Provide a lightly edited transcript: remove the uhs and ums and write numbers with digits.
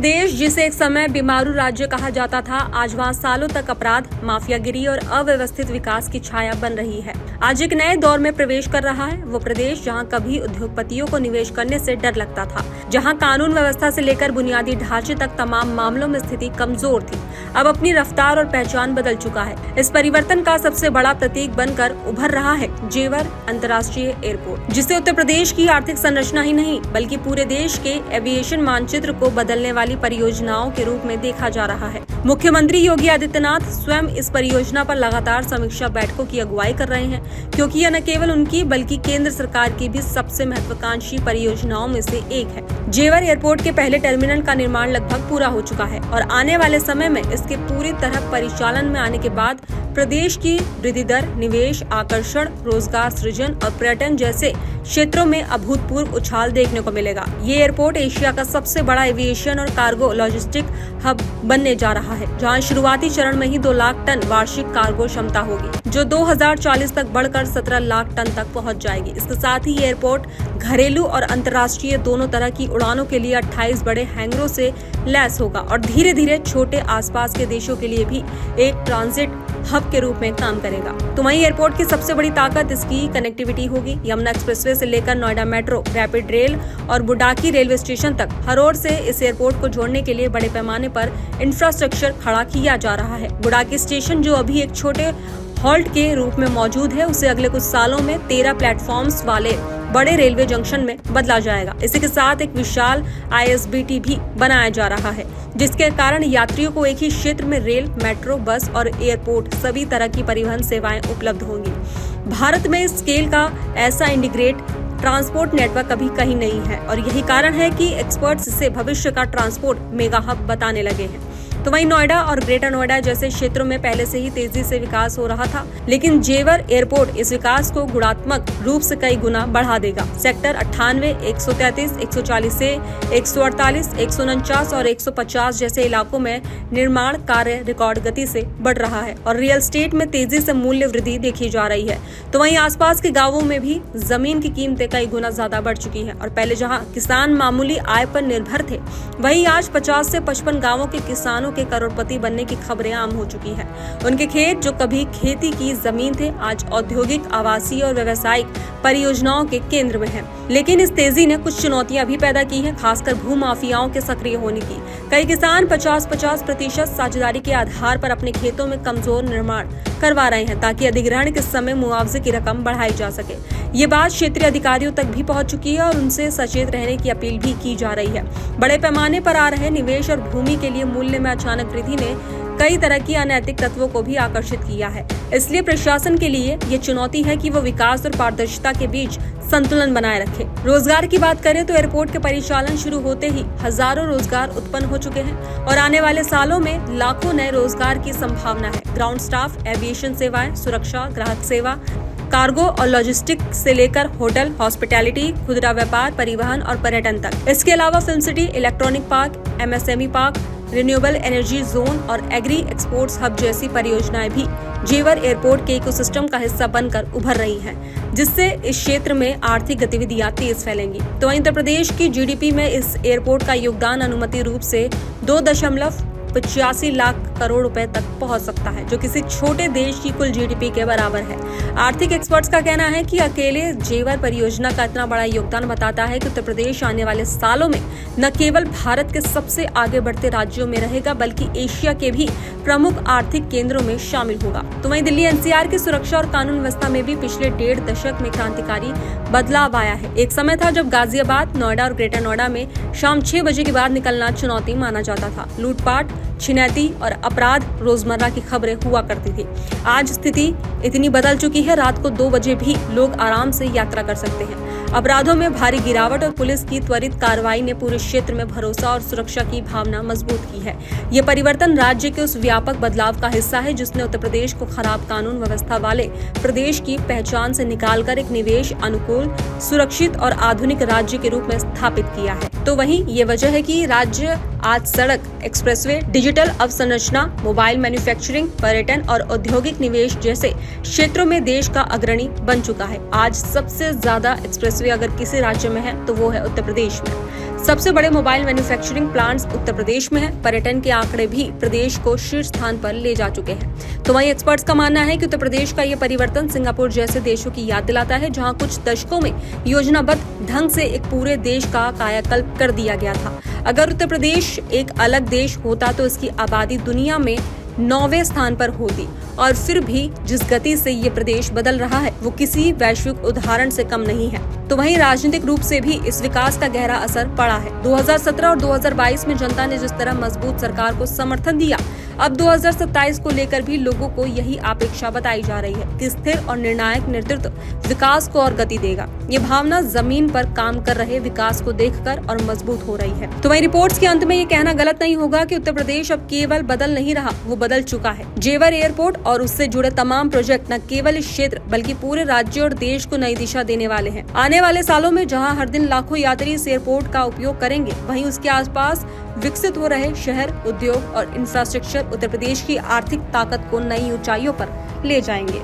प्रदेश, जिसे एक समय बीमारू राज्य कहा जाता था, आज वहाँ सालों तक अपराध, माफियागिरी और अव्यवस्थित विकास की छाया बन रही है। आज एक नए दौर में प्रवेश कर रहा है वो प्रदेश जहाँ कभी उद्योगपतियों को निवेश करने से डर लगता था, जहाँ कानून व्यवस्था से लेकर बुनियादी ढांचे तक तमाम मामलों में स्थिति कमजोर थी। अब अपनी रफ्तार और पहचान बदल चुका है। इस परिवर्तन का सबसे बड़ा प्रतीक बनकर उभर रहा है जेवर अंतर्राष्ट्रीय एयरपोर्ट, जिसे उत्तर प्रदेश की आर्थिक संरचना ही नहीं बल्कि पूरे देश के एविएशन मानचित्र को बदलने वाली परियोजनाओं के रूप में देखा जा रहा है। मुख्यमंत्री योगी आदित्यनाथ स्वयं इस परियोजना पर लगातार समीक्षा बैठकों की अगुवाई कर रहे हैं, क्योंकि यह न केवल उनकी बल्कि केंद्र सरकार की भी सबसे महत्वाकांक्षी परियोजनाओं में से एक है। जेवर एयरपोर्ट के पहले टर्मिनल का निर्माण लगभग पूरा हो चुका है और आने वाले समय में इसके पूरी तरह परिचालन में आने के बाद प्रदेश की वृद्धि दर, निवेश, आकर्षण, रोजगार सृजन और पर्यटन जैसे क्षेत्रों में अभूतपूर्व उछाल देखने को मिलेगा। ये एयरपोर्ट एशिया का सबसे बड़ा एविएशन और कार्गो लॉजिस्टिक हब बनने जा रहा है, जहां शुरुआती चरण में ही 2 लाख टन वार्षिक कार्गो क्षमता होगी, जो 2040 तक बढ़कर 17 लाख टन तक पहुंच जाएगी। इसके साथ ही एयरपोर्ट घरेलू और अंतर्राष्ट्रीय दोनों तरह की उड़ानों के लिए 28 बड़े हैंगरों से लैस होगा और धीरे धीरे छोटे आसपास के देशों के लिए भी एक ट्रांजिट हब के रूप में काम करेगा। तो वहीं एयरपोर्ट की सबसे बड़ी ताकत इसकी कनेक्टिविटी होगी। यमुना एक्सप्रेसवे से लेकर नोएडा मेट्रो, रैपिड रेल और बुडाकी रेलवे स्टेशन तक हर ओर से इस एयरपोर्ट को जोड़ने के लिए बड़े पैमाने पर इंफ्रास्ट्रक्चर खड़ा किया जा रहा है। बुडाकी स्टेशन, जो अभी एक छोटे हॉल्ट के रूप में मौजूद है, उसे अगले कुछ सालों में 13 प्लेटफॉर्म्स वाले बड़े रेलवे जंक्शन में बदला जाएगा। इसी के साथ एक विशाल ISBT भी बनाया जा रहा है, जिसके कारण यात्रियों को एक ही क्षेत्र में रेल, मेट्रो, बस और एयरपोर्ट सभी तरह की परिवहन सेवाएं उपलब्ध होंगी। भारत में इस स्केल का ऐसा इंटीग्रेट ट्रांसपोर्ट नेटवर्क अभी कहीं नहीं है और यही कारण है कि एक्सपर्ट्स इसे भविष्य का ट्रांसपोर्ट मेगा हब बताने लगे हैं। तो वहीं नोएडा और ग्रेटर नोएडा जैसे क्षेत्रों में पहले से ही तेजी से विकास हो रहा था, लेकिन जेवर एयरपोर्ट इस विकास को गुणात्मक रूप से कई गुना बढ़ा देगा। सेक्टर 98, 133, 140 से 148, 149 और 150 जैसे इलाकों में निर्माण कार्य रिकॉर्ड गति से बढ़ रहा है और रियल एस्टेट में तेजी से मूल्य वृद्धि देखी जा रही है। तो वहीं आसपास के गाँवों में भी जमीन की कीमतें कई गुना ज्यादा बढ़ चुकी है और पहले जहाँ किसान मामूली आय पर निर्भर थे, वहीं आज 50 से 55 गाँवों के किसानों के करोड़पति बनने की खबरें आम हो चुकी है। उनके खेत, जो कभी खेती की जमीन थे, आज औद्योगिक, आवासीय और व्यावसायिक परियोजनाओं के केंद्र में हैं। लेकिन इस तेजी ने कुछ चुनौतियां भी पैदा की हैं, खासकर भूमाफियाओं के सक्रिय होने की। कई किसान 50-50% साझेदारी के आधार पर अपने खेतों में कमजोर निर्माण करवा रहे हैं, ताकि अधिग्रहण के समय मुआवजे की रकम बढ़ाई जा सके। ये बात क्षेत्रीय अधिकारियों तक भी पहुंच चुकी है और उनसे सचेत रहने की अपील भी की जा रही है। बड़े पैमाने पर आ रहे निवेश और भूमि के लिए मूल्य में अचानक वृद्धि ने कई तरह की अनैतिक तत्वों को भी आकर्षित किया है। इसलिए प्रशासन के लिए ये चुनौती है कि वो विकास और पारदर्शिता के बीच संतुलन बनाए रखे। रोजगार की बात करें तो एयरपोर्ट के परिचालन शुरू होते ही हजारों रोजगार उत्पन्न हो चुके हैं और आने वाले सालों में लाखों नए रोजगार की संभावना है। ग्राउंड स्टाफ, एविएशन सेवाएं, सुरक्षा, ग्राहक सेवा, कार्गो और लॉजिस्टिक से लेकर होटल, हॉस्पिटैलिटी, खुदरा व्यापार, परिवहन और पर्यटन तक। इसके अलावा film city, electronic park, MSME park, renewable energy zone और एग्री एक्सपोर्ट्स हब जैसी परियोजनाएं भी जेवर एयरपोर्ट के इकोसिस्टम का हिस्सा बनकर उभर रही हैं, जिससे इस क्षेत्र में आर्थिक गतिविधियां तेज फैलेंगी। तो उत्तर प्रदेश की GDP में इस एयरपोर्ट का योगदान अनुमानित रूप से 2.85 लाख करोड़ रुपए तक पहुंच सकता है, जो किसी छोटे देश की कुल GDP के बराबर है। आर्थिक एक्सपर्ट्स का कहना है कि अकेले जेवर परियोजना का इतना बड़ा योगदान बताता है कि उत्तर प्रदेश आने वाले सालों में न केवल भारत के सबसे आगे बढ़ते राज्यों में रहेगा, बल्कि एशिया के भी प्रमुख आर्थिक केंद्रों में शामिल होगा। तो वहीं दिल्ली NCR की सुरक्षा और कानून व्यवस्था में भी पिछले 1.5 दशक में क्रांतिकारी बदलाव आया है। एक समय था जब गाजियाबाद, नोएडा और ग्रेटर नोएडा में शाम 6 बजे के बाद निकलना चुनौती माना जाता था। लूटपाट, छिनैती और अपराध रोजमर्रा की खबरें हुआ करती थी। आज स्थिति इतनी बदल चुकी है, रात को 2 बजे भी लोग आराम से यात्रा कर सकते हैं। अपराधों में भारी गिरावट और पुलिस की त्वरित कार्रवाई ने पूरे क्षेत्र में भरोसा और सुरक्षा की भावना मजबूत की है। ये परिवर्तन राज्य के उस व्यापक बदलाव का हिस्सा है जिसने उत्तर प्रदेश को खराब कानून व्यवस्था वाले प्रदेश की पहचान से निकालकर एक निवेश अनुकूल, सुरक्षित और आधुनिक राज्य के रूप में स्थापित किया है। तो वहीं ये वजह है कि राज्य आज सड़क, एक्सप्रेसवे, डिजिटल अवसंरचना, मोबाइल मैन्युफैक्चरिंग, पर्यटन और औद्योगिक निवेश जैसे क्षेत्रों में देश का अग्रणी बन चुका है। आज सबसे ज्यादा एक्सप्रेसवे अगर किसी राज्य में है तो वो है उत्तर प्रदेश में। सबसे बड़े mobile manufacturing plants Uttar Pradesh में है। पर्यटन के आंकड़े भी प्रदेश को शीर्ष स्थान पर ले जा चुके हैं। तो वहीं एक्सपर्ट्स का मानना है कि उत्तर प्रदेश का ये परिवर्तन सिंगापुर जैसे देशों की याद दिलाता है, जहां कुछ दशकों में योजनाबद्ध ढंग से एक पूरे देश का कायाकल्प कर दिया गया था। अगर उत्तर प्रदेश एक अलग देश होता तो इसकी आबादी दुनिया में 9वें स्थान पर होती, और फिर भी जिस गति से ये प्रदेश बदल रहा है वो किसी वैश्विक उदाहरण से कम नहीं है। तो वहीं राजनीतिक रूप से भी इस विकास का गहरा असर पड़ा है। 2017 और 2022 में जनता ने जिस तरह मजबूत सरकार को समर्थन दिया, अब 2027 को लेकर भी लोगों को यही अपेक्षा बताई जा रही है कि स्थिर और निर्णायक नेतृत्व विकास को और गति देगा। ये भावना जमीन पर काम कर रहे विकास को देखकर और मजबूत हो रही है। तो वहीं रिपोर्ट्स के अंत में ये कहना गलत नहीं होगा कि उत्तर प्रदेश अब केवल बदल नहीं रहा, वो बदल चुका है। जेवर एयरपोर्ट और उससे जुड़े तमाम प्रोजेक्ट न केवल इस क्षेत्र बल्कि पूरे राज्य और देश को नई दिशा देने वाले हैं। आने वाले सालों में जहां हर दिन लाखों यात्री इस एयरपोर्ट का उपयोग करेंगे, वहीं उसके आसपास विकसित हो रहे शहर, उद्योग और इंफ्रास्ट्रक्चर उत्तर प्रदेश की आर्थिक ताकत को नई ऊंचाइयों पर ले जाएंगे।